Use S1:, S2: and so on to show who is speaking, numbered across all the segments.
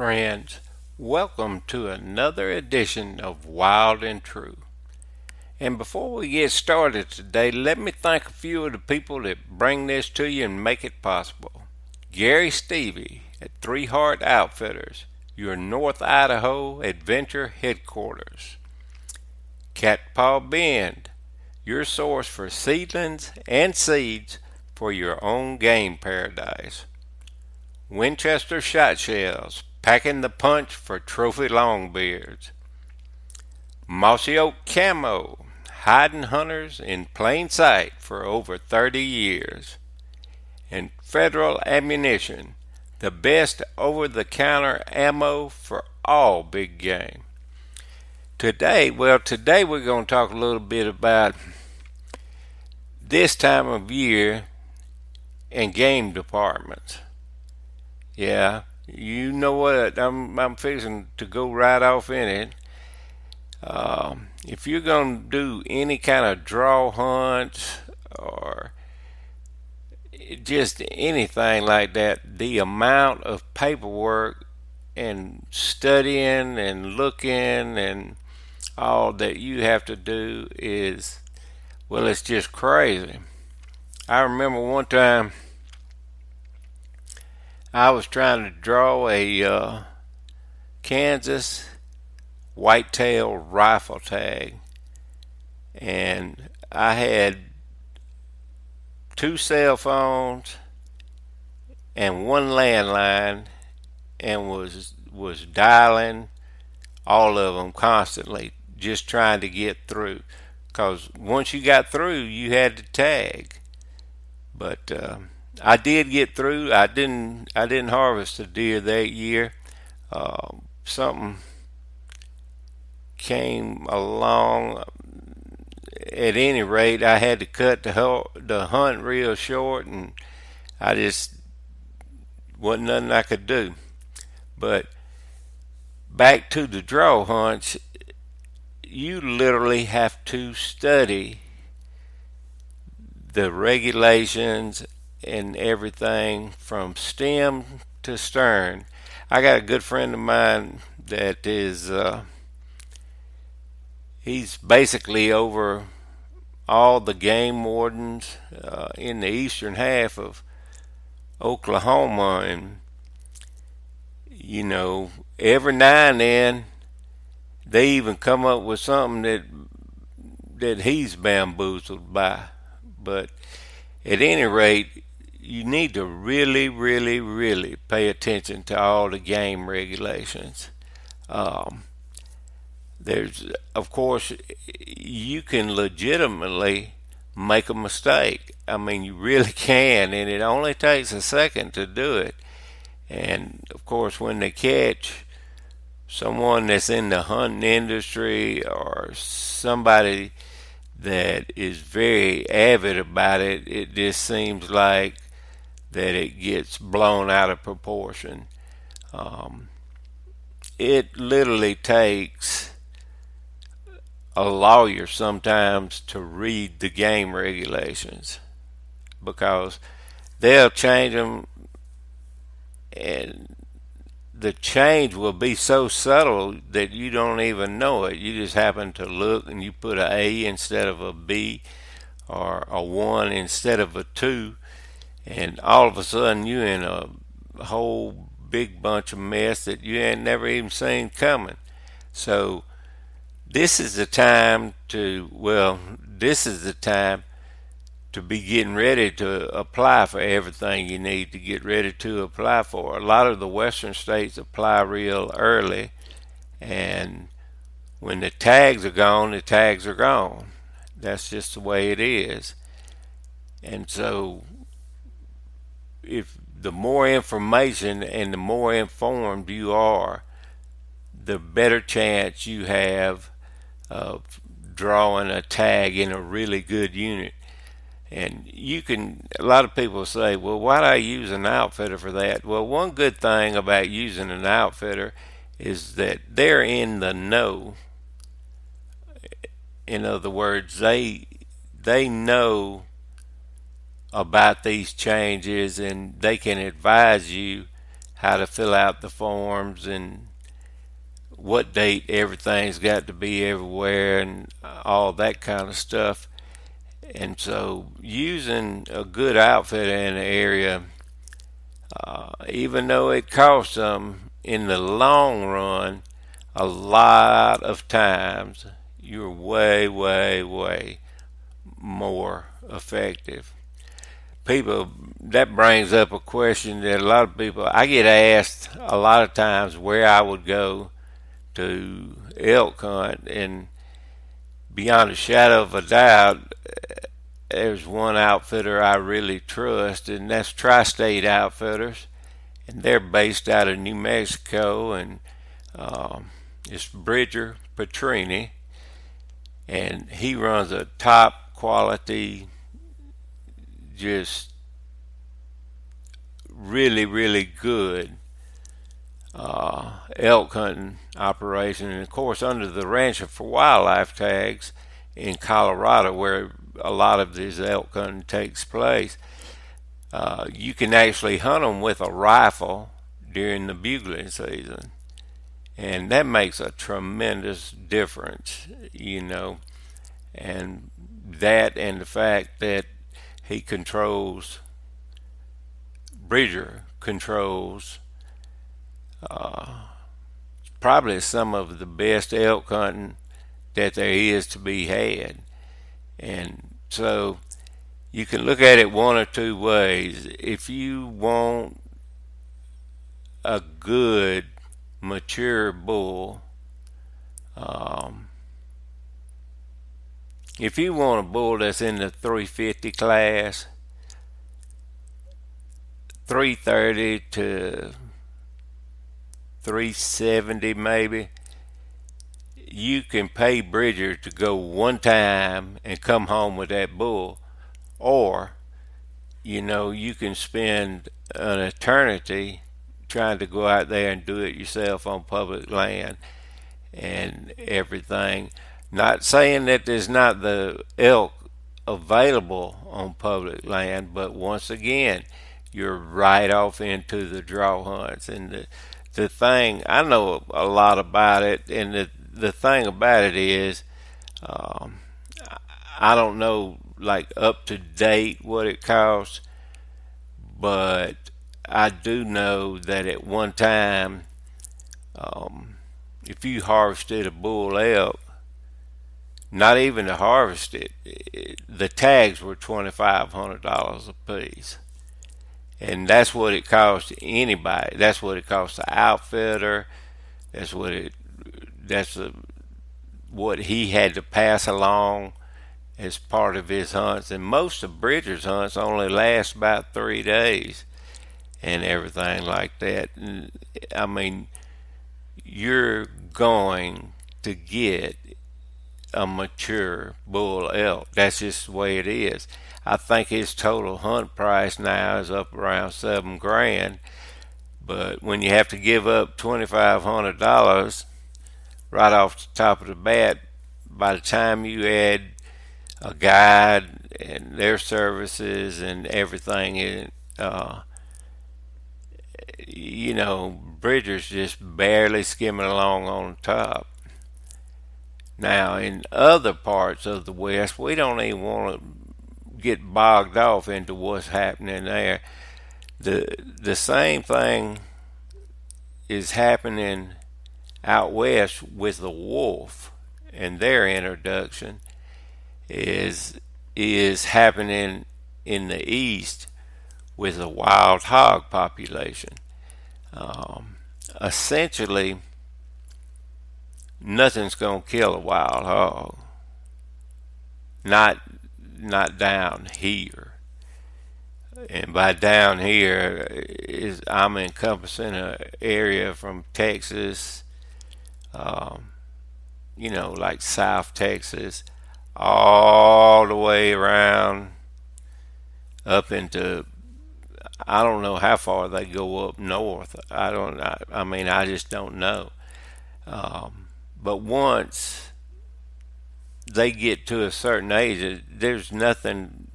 S1: friends. Welcome to another edition of Wild and True. And before we get started today, let me thank a few of the people that bring this to you and make it possible. Gary Stevie at Three Heart Outfitters, your North Idaho adventure headquarters. Cat Paw Bend, your source for seedlings and seeds for your own game paradise. Winchester Shot Shells, packing the punch for trophy longbeards. Mossy Oak Camo, hiding hunters in plain sight for over 30 years. And Federal Ammunition, the best over-the-counter ammo for all big game. Today we're going to talk a little bit about this time of year and game departments. Yeah, you know what? I'm fixing to go right off in it. If you're going to do any kind of draw hunts or just anything like that, the amount of paperwork and studying and looking and all that you have to do is, well, it's just crazy. I remember one time I was trying to draw a Kansas whitetail rifle tag, and I had two cell phones and one landline, and was dialing all of them constantly, just trying to get through. Because once you got through, you had to tag. But I did get through. I didn't harvest a deer that year. Something came along. At any rate, I had to cut the hunt real short, and I just wasn't nothing I could do. But back to the draw hunts, you literally have to study the regulations and everything from stem to stern. I got a good friend of mine that is he's basically over all the game wardens in the eastern half of Oklahoma, and every now and then they even come up with something that he's bamboozled by. But at any rate, you need to really, really, really pay attention to all the game regulations. There's, of course, you can legitimately make a mistake. I mean, you really can, and it only takes a second to do it. And of course, when they catch someone that's in the hunting industry or somebody that is very avid about it, it just seems like that it gets blown out of proportion. It literally takes a lawyer sometimes to read the game regulations, because they'll change them, and the change will be so subtle that you don't even know it. You just happen to look and you put an A instead of a B, or a 1 instead of a 2, and all of a sudden you're in a whole big bunch of mess that you ain't never even seen coming. So this is the time to be getting ready to apply for everything you need to get ready to apply for. A lot of the western states apply real early, and when the tags are gone, the tags are gone. That's just the way it is. And so if the more information and the more informed you are, the better chance you have of drawing a tag in a really good unit. And a lot of people say, well, why do I use an outfitter for that? Well, one good thing about using an outfitter is that they're in the know. In other words, they know about these changes, and they can advise you how to fill out the forms and what date everything's got to be everywhere and all that kind of stuff. And so using a good outfitter in the area, even though it costs them in the long run, a lot of times you're way, way, way more effective. People, that brings up a question that a lot of people, I get asked a lot of times where I would go to elk hunt, and beyond a shadow of a doubt, there's one outfitter I really trust, and that's Tri-State Outfitters, and they're based out of New Mexico, and it's Bridger Petrini, and he runs a top quality, just really, really good elk hunting operation. And of course, under the Rancher for Wildlife tags in Colorado, where a lot of this elk hunting takes place, you can actually hunt them with a rifle during the bugling season, and that makes a tremendous difference, and that and the fact that he controls, Bridger controls, probably some of the best elk hunting that there is to be had. And so you can look at it one or two ways. If you want a good mature bull, if you want a bull that's in the 350 class, 330 to 370 maybe, you can pay Bridger to go one time and come home with that bull. Or, you can spend an eternity trying to go out there and do it yourself on public land and everything. Not saying that there's not the elk available on public land, but once again, you're right off into the draw hunts. And the thing, I know a lot about it, and the thing about it is, I don't know like up to date what it costs, but I do know that at one time, if you harvested a bull elk, not even to harvest it, the tags were $2,500 a piece. And that's what it costs anybody. That's what it costs the outfitter. That's what he had to pass along as part of his hunts. And most of Bridger's hunts only last about 3 days and everything like that. And, I mean, you're going to get a mature bull elk. That's just the way it is. I think his total hunt price now is up around $7,000, but when you have to give up $2,500 right off the top of the bat, by the time you add a guide and their services and everything, Bridger's just barely skimming along on top. Now, in other parts of the West, we don't even want to get bogged off into what's happening there. The same thing is happening out west with the wolf, and their introduction is happening in the east with the wild hog population. Essentially, nothing's gonna kill a wild hog. Not down here. And by down here I'm encompassing an area from Texas, like South Texas, all the way around up into, I don't know how far they go up north. I just don't know. But once they get to a certain age, there's nothing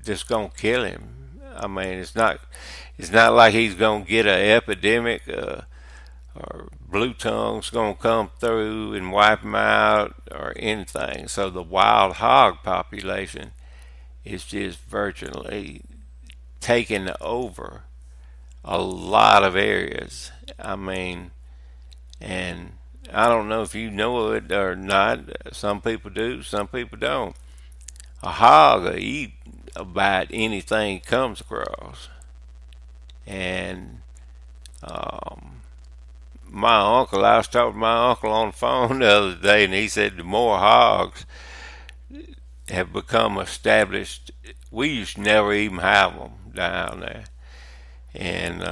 S1: that's going to kill him. I mean, it's not like he's gonna get an epidemic or blue tongue's gonna come through and wipe him out or anything. So the wild hog population is just virtually taking over a lot of areas. I mean, and I don't know if you know it or not. Some people do, some people don't. A hog will eat about anything he comes across. And um, I was talking to my uncle on the phone the other day, and he said the more hogs have become established. We used to never even have them down there. And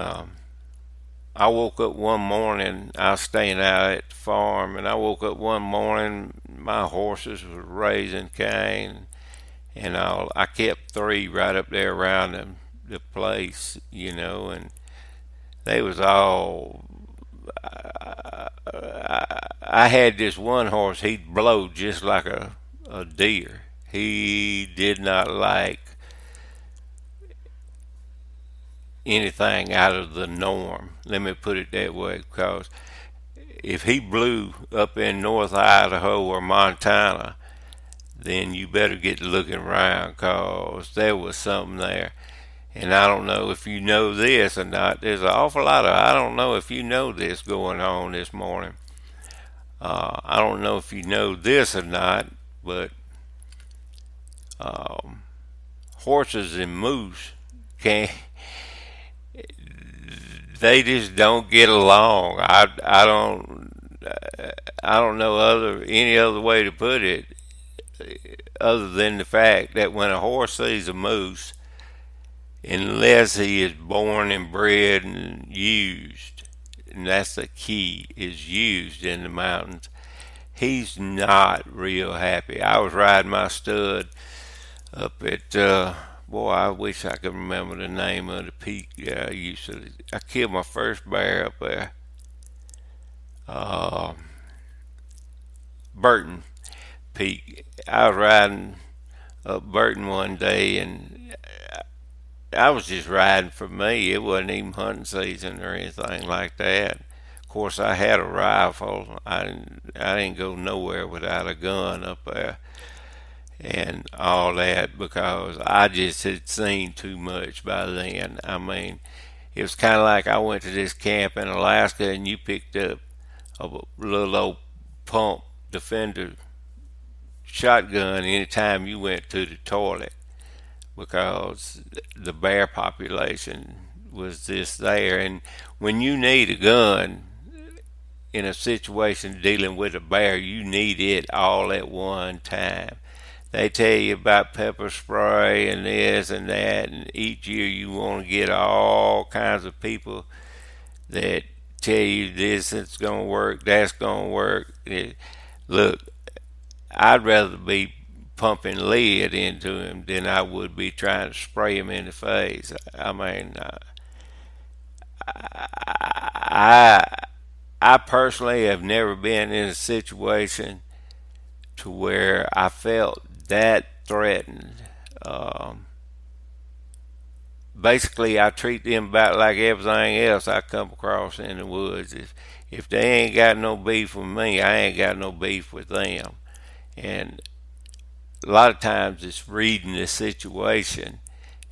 S1: I woke up one morning, I was staying out at the farm, and I woke up one morning, my horses was raising cane, and I kept three right up there around the place, you know, and they was all. I had this one horse, he'd blow just like a deer. He did not like anything out of the norm. Let me put it that way, because if he blew up in North Idaho or Montana, then you better get looking around, because there was something there. And I don't know if you know this or not. There's an awful lot of, I don't know if you know this going on this morning. I don't know if you know this or not, but um, horses and moose can't, they just don't get along. I don't know any other way to put it other than the fact that when a horse sees a moose, unless he is born and bred and used, and that's the key, is used in the mountains, he's not real happy. I was riding my stud up at boy, I wish I could remember the name of the peak. I killed my first bear up there. Uh, Burton Peak. I was riding up Burton one day, and I was just riding for me. It wasn't even hunting season or anything like that. Of course, I had a rifle. I didn't go nowhere without a gun up there and all that, because I just had seen too much by then. I mean, it was kind of like I went to this camp in Alaska and you picked up a little old pump Defender shotgun anytime you went to the toilet, because the bear population was just there. And when you need a gun in a situation dealing with a bear, you need it all at one time. They tell you about pepper spray and this and that, and each year you want to get all kinds of people that tell you this is going to work, that's going to work. Look, I'd rather be pumping lead into him than I would be trying to spray him in the face. I mean, I, I personally have never been in a situation to where I felt that threatened. Um, Basically, I treat them about like everything else I come across in the woods. If they ain't got no beef with me, I ain't got no beef with them. And a lot of times it's reading the situation,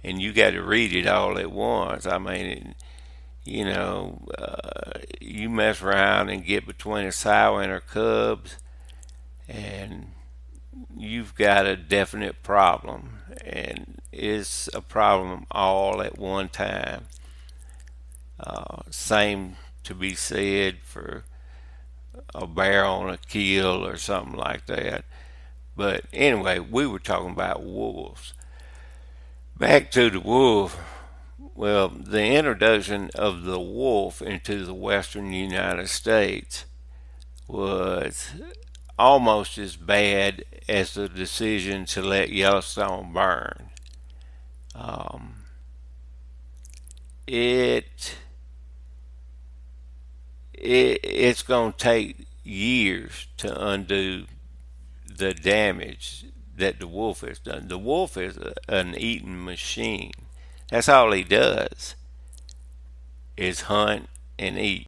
S1: and you got to read it all at once. I mean, you mess around and get between a sow and her cubs, and you've got a definite problem, and it's a problem all at one time. Same to be said for a bear on a kill or something like that. But anyway, we were talking about wolves. Back to the wolf. Well, the introduction of the wolf into the western United States was almost as bad as the decision to let Yellowstone burn. Um, it, it's going to take years to undo the damage that the wolf has done. The wolf is an eating machine. That's all he does is hunt and eat.